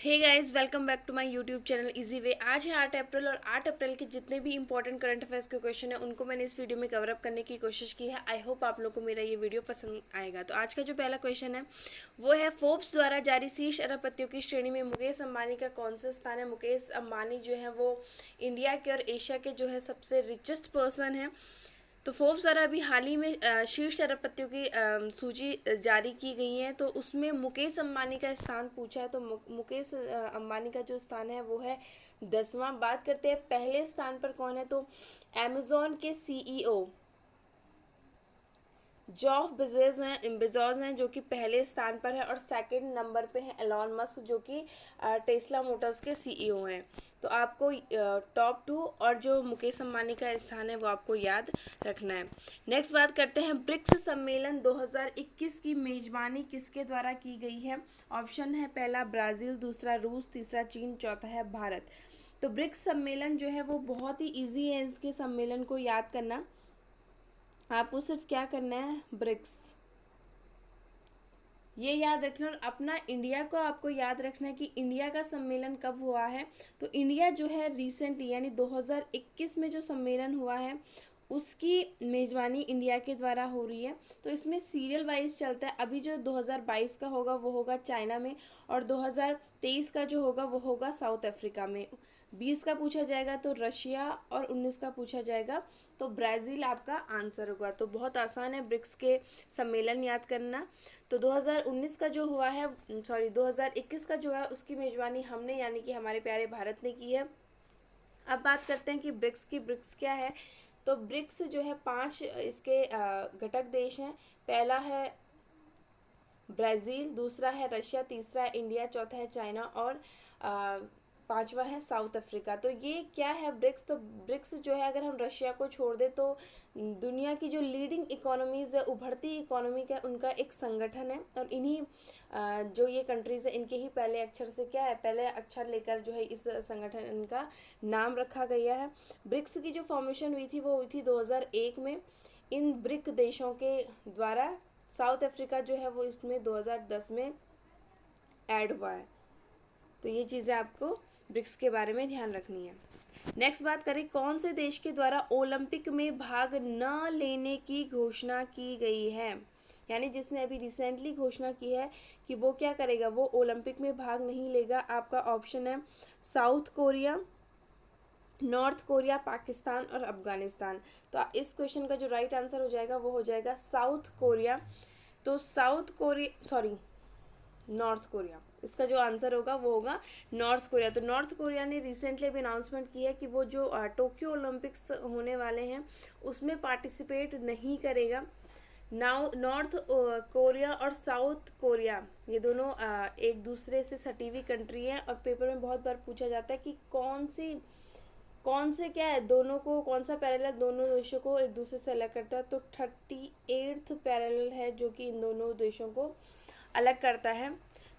Hey guys, welcome back to my YouTube channel easy way. आज है 8 अप्रैल और 8 अप्रैल के जितने भी इंपॉर्टेंट करंट अफेयर्स के क्वेश्चन है उनको मैंने इस वीडियो में कवर अप करने की कोशिश की है। आई होप आप लोगों को मेरा ये वीडियो पसंद आएगा। तो आज का जो पहला क्वेश्चन है वो है, फोर्ब्स द्वारा जारी शीर्ष अरबपतियों की श्रेणी में मुकेश अंबानी का कौन सा स्थान है। मुकेश अंबानी जो है वो इंडिया के और एशिया के जो है सबसे रिचेस्ट पर्सन है। तो फोर्ब्स द्वारा अभी हाल ही में शीर्ष अरबपतियों की सूची जारी की गई है, तो उसमें मुकेश अंबानी का स्थान पूछा है। तो मुकेश अंबानी का जो स्थान है वो है 10वां। बात करते हैं पहले स्थान पर कौन है, तो अमेजोन के सीईओ जॉफ बेजोस हैं जो कि पहले स्थान पर है, और सेकंड नंबर पे है एलॉन मस्क जो कि टेस्ला मोटर्स के सीईओ हैं। तो आपको टॉप टू और जो मुकेश अंबानी का स्थान है वो आपको याद रखना है। नेक्स्ट बात करते हैं, ब्रिक्स सम्मेलन 2021 की मेजबानी किसके द्वारा की गई है। ऑप्शन है पहला ब्राज़ील, दूसरा रूस, तीसरा चीन, चौथा है भारत। तो ब्रिक्स सम्मेलन जो है वो बहुत ही ईजी है इसके सम्मेलन को याद करना। आपको सिर्फ क्या करना है, ब्रिक्स ये याद रखना, और अपना इंडिया को आपको याद रखना है कि इंडिया का सम्मेलन कब हुआ है। तो इंडिया जो है रिसेंटली यानी 2021 में जो सम्मेलन हुआ है उसकी मेज़बानी इंडिया के द्वारा हो रही है। तो इसमें सीरियल वाइज चलता है। अभी जो 2022 का होगा वो होगा चाइना में, और 2023 का जो होगा वो होगा साउथ अफ्रीका में। 20 का पूछा जाएगा तो रशिया, और 19 का पूछा जाएगा तो ब्राज़ील आपका आंसर होगा। तो बहुत आसान है ब्रिक्स के सम्मेलन याद करना। तो 2019 का जो हुआ है, 2021 का जो है उसकी मेज़बानी हमने यानी कि हमारे प्यारे भारत ने की है। अब बात करते हैं कि ब्रिक्स क्या है। तो ब्रिक्स जो है 5 इसके घटक देश हैं। पहला है ब्राज़ील, दूसरा है रशिया, तीसरा है इंडिया, चौथा है चाइना, और पांचवा है साउथ अफ्रीका। तो ये क्या है ब्रिक्स, तो ब्रिक्स जो है अगर हम रशिया को छोड़ दें तो दुनिया की जो लीडिंग इकोनॉमीज़ है, उभरती इकोनॉमी का उनका एक संगठन है। और इन्हीं जो ये कंट्रीज़ है इनके ही पहले अक्षर से क्या है, पहले अक्षर लेकर जो है इस संगठन का नाम रखा गया है। ब्रिक्स की जो फॉर्मेशन हुई थी वो हुई थी 2001 में इन ब्रिक देशों के द्वारा। साउथ अफ्रीका जो है वो इसमें 2010 में ऐड हुआ है। तो ये चीज़ें आपको ब्रिक्स के बारे में ध्यान रखनी है। नेक्स्ट बात करें, कौन से देश के द्वारा ओलंपिक में भाग न लेने की घोषणा की गई है। यानी जिसने अभी रिसेंटली घोषणा की है कि वो क्या करेगा, वो ओलंपिक में भाग नहीं लेगा। आपका ऑप्शन है south Korea, north Korea, Pakistan और अफगानिस्तान। तो इस क्वेश्चन का जो राइट आंसर हो जाएगा वो हो जाएगा साउथ कोरिया। तो नॉर्थ कोरिया, इसका जो आंसर होगा वो होगा नॉर्थ कोरिया। तो नॉर्थ कोरिया ने रिसेंटली भी अनाउंसमेंट की है कि वो जो टोक्यो ओलंपिक्स होने वाले हैं उसमें पार्टिसिपेट नहीं करेगा। नॉर्थ कोरिया और साउथ कोरिया ये दोनों एक दूसरे से सटी हुई कंट्री हैं, और पेपर में बहुत बार पूछा जाता है कि कौन से क्या है, दोनों को कौन सा पैरेलल दोनों देशों को एक दूसरे से अलग करता है। तो 38th पैरेलल है जो कि इन दोनों देशों को अलग करता है।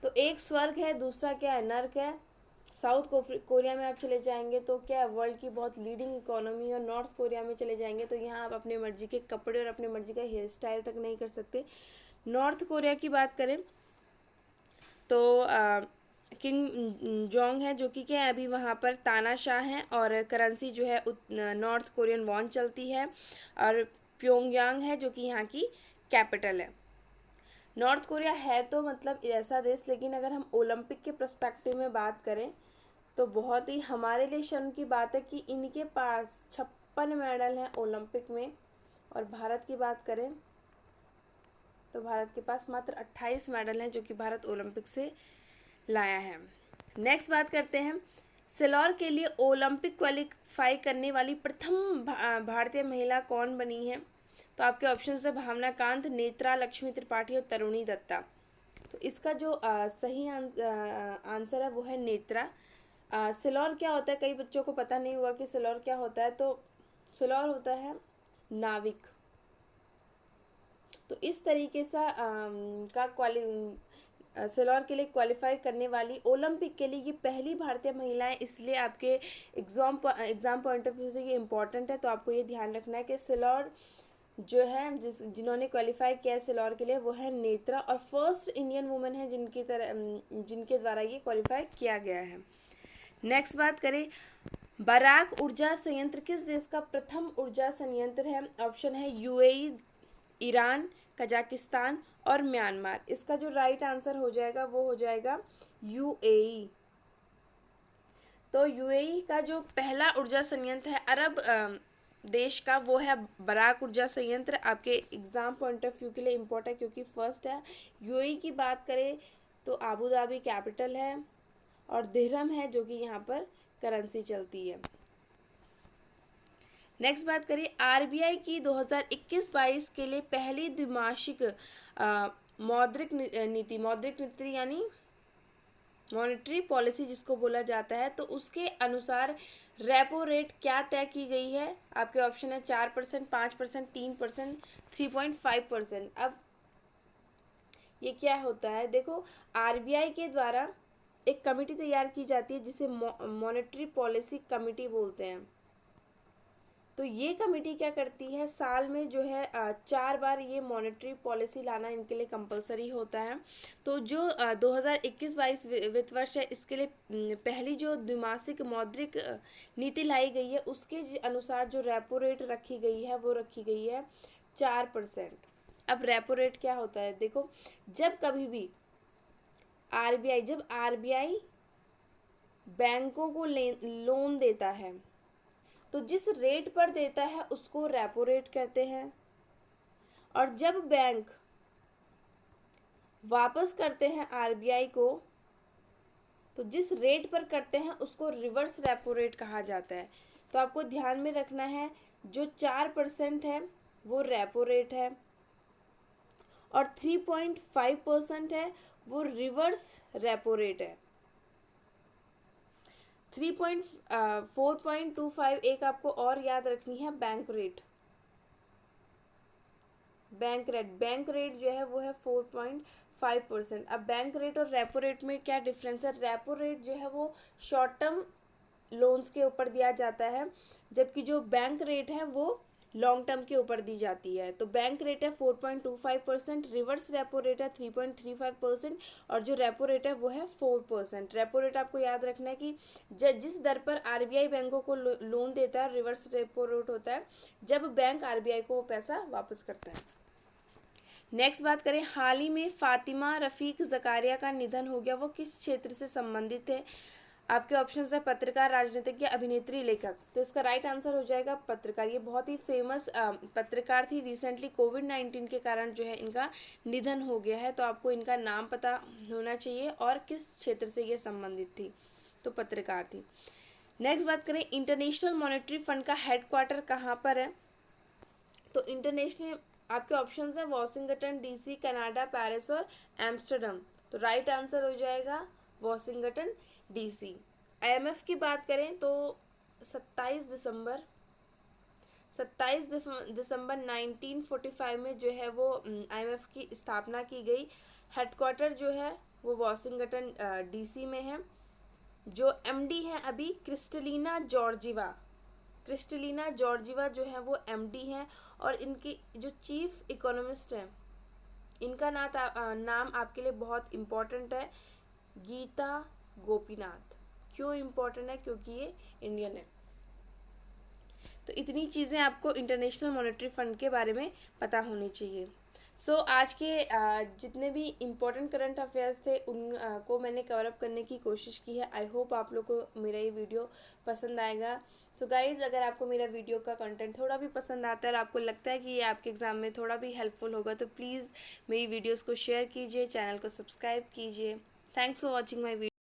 तो एक स्वर्ग है, दूसरा क्या है, नर्क है। साउथ कोरिया में आप चले जाएंगे तो क्या है, वर्ल्ड की बहुत लीडिंग इकोनॉमी, और नॉर्थ कोरिया में चले जाएंगे तो यहाँ आप अपने मर्जी के कपड़े और अपने मर्जी का हेयर स्टाइल तक नहीं कर सकते। नॉर्थ कोरिया की बात करें तो किंग जोंग है जो कि क्या है, अभी वहाँ पर तानाशाह हैं, और करेंसी जो है नॉर्थ कोरियन वॉन चलती है, और प्योंगयांग है जो कि यहाँ की कैपिटल है। नॉर्थ कोरिया है तो मतलब ऐसा देश, लेकिन अगर हम ओलंपिक के पर्सपेक्टिव में बात करें तो बहुत ही हमारे लिए शर्म की बात है कि इनके पास 56 मेडल हैं ओलंपिक में, और भारत की बात करें तो भारत के पास मात्र 28 मेडल हैं जो कि भारत ओलंपिक से लाया है। नेक्स्ट बात करते हैं, सिलौर के लिए ओलंपिक क्वालिफाई करने वाली प्रथम भारतीय महिला कौन बनी है। तो आपके ऑप्शन है भावना कांत, नेत्रा, लक्ष्मी त्रिपाठी और तरुणी दत्ता। तो इसका जो सही आंसर है वो है नेत्रा। सिलौर क्या होता है, कई बच्चों को पता नहीं हुआ कि सिलौर क्या होता है। तो सिलौर होता है नाविक। तो इस तरीके से सिलौर के लिए क्वालिफाई करने वाली ओलंपिक के लिए ये पहली भारतीय महिला है, इसलिए आपके एग्ज़ाम पॉइंट ऑफ व्यू से ये इम्पॉर्टेंट है। तो आपको ये ध्यान रखना है कि सिलौर जो है जिन्होंने क्वालिफाई किया है सिलौर के लिए वो है नेत्रा, और फर्स्ट इंडियन वुमेन है जिनके द्वारा ये क्वालिफाई किया गया है। नेक्स्ट बात करें, बराक ऊर्जा संयंत्र किस देश का प्रथम ऊर्जा संयंत्र है? ऑप्शन है यूएई, ईरान, कजाकिस्तान और म्यांमार। इसका जो राइट आंसर हो जाएगा वो हो जाएगा यूएई। तो यूएई का जो पहला ऊर्जा संयंत्र है अरब देश का, वो है बराक ऊर्जा संयंत्र। आपके एग्जाम पॉइंट ऑफ व्यू के लिए इम्पोर्टेंट है क्योंकि फर्स्ट है। यूएई की बात करें तो आबू धाबी कैपिटल है, और दिरहम है जो कि यहाँ पर करेंसी चलती है। नेक्स्ट बात करें, आरबीआई की 2021-22 के लिए पहली द्विमासिक मौद्रिक नीति यानी मॉनेटरी पॉलिसी जिसको बोला जाता है, तो उसके अनुसार रेपो रेट क्या तय की गई है? आपके ऑप्शन है 4%, 5%, 3%, 3.5%। अब ये क्या होता है, देखो आरबीआई के द्वारा एक कमेटी तैयार की जाती है जिसे मॉनेटरी पॉलिसी कमेटी बोलते हैं। तो ये कमेटी क्या करती है, साल में जो है 4 बार ये मॉनेटरी पॉलिसी लाना इनके लिए कंपलसरी होता है। तो जो 2021-22 वित्त वर्ष है इसके लिए पहली जो द्विमासिक मौद्रिक नीति लाई गई है उसके अनुसार जो रेपो रेट रखी गई है वो रखी गई है 4%। अब रेपो रेट क्या होता है, देखो जब कभी भी आरबीआई बैंकों को लोन देता है तो जिस रेट पर देता है उसको रेपो रेट कहते हैं, और जब बैंक वापस करते हैं आरबीआई को तो जिस रेट पर करते हैं उसको रिवर्स रेपो रेट कहा जाता है। तो आपको ध्यान में रखना है जो 4% है वो रेपो रेट है, और 3.5% है वो रिवर्स रेपो रेट है। 4.25 एक आपको और याद रखनी है बैंक रेट जो है वो है 4.5%। अब बैंक रेट और रेपो रेट में क्या डिफरेंस है? रेपो रेट जो है वो शॉर्ट टर्म लोन्स के ऊपर दिया जाता है, जबकि जो बैंक रेट है वो लॉन्ग टर्म के ऊपर दी जाती है। तो बैंक रेट है 4.25%, रिवर्स रेपो रेट है 3.35%, और जो रेपो रेट है वो है 4%। रेपो रेट आपको याद रखना है कि जिस दर पर आरबीआई बैंकों को लोन देता है रिवर्स रेपो रेट होता है जब बैंक आरबीआई को वो पैसा वापस करता है। नेक्स्ट बात करें, हाल ही में फातिमा रफ़ीक ज़कारिया का निधन हो गया, वो किस क्षेत्र से संबंधित है? आपके ऑप्शंस है पत्रकार, राजनीतिज्ञ, अभिनेत्री, लेखक। तो इसका राइट आंसर हो जाएगा पत्रकार। ये बहुत ही फेमस पत्रकार थी। रिसेंटली कोविड-19 के कारण जो है इनका निधन हो गया है, तो आपको इनका नाम पता होना चाहिए और किस क्षेत्र से ये संबंधित थी, तो पत्रकार थी। नेक्स्ट बात करें, इंटरनेशनल मॉनेटरी फंड का हेडक्वार्टर कहाँ पर है? तो इंटरनेशनल आपके ऑप्शंस है वॉशिंगटन डीसी, कनाडा, पेरिस और एम्स्टर्डम। तो राइट आंसर हो जाएगा वॉशिंगटन डीसी। आईएमएफ की बात करें तो 27 दिसंबर 1945 में जो है वो आईएमएफ की स्थापना की गई। हेडक्वार्टर जो है वो वॉशिंगटन डीसी में है। जो एमडी है अभी क्रिस्टलिना जॉर्जिवा जो है वो एमडी हैं, और इनकी जो चीफ इकोनॉमिस्ट हैं इनका नाम आपके लिए बहुत इम्पोर्टेंट है, गीता गोपीनाथ। क्यों इम्पोर्टेंट है? क्योंकि ये इंडियन है। तो इतनी चीज़ें आपको इंटरनेशनल मॉनेटरी फंड के बारे में पता होनी चाहिए। आज के जितने भी इम्पोर्टेंट करंट अफेयर्स थे उन को मैंने कवर अप करने की कोशिश की है। आई होप आप लोग को मेरा ये वीडियो पसंद आएगा। गाइज़, अगर आपको मेरा वीडियो का कंटेंट थोड़ा भी पसंद आता है और आपको लगता है कि ये आपके एग्ज़ाम में थोड़ा भी हेल्पफुल होगा तो प्लीज़ मेरी वीडियोज़ को शेयर कीजिए, चैनल को सब्सक्राइब कीजिए। Thanks for watching my video.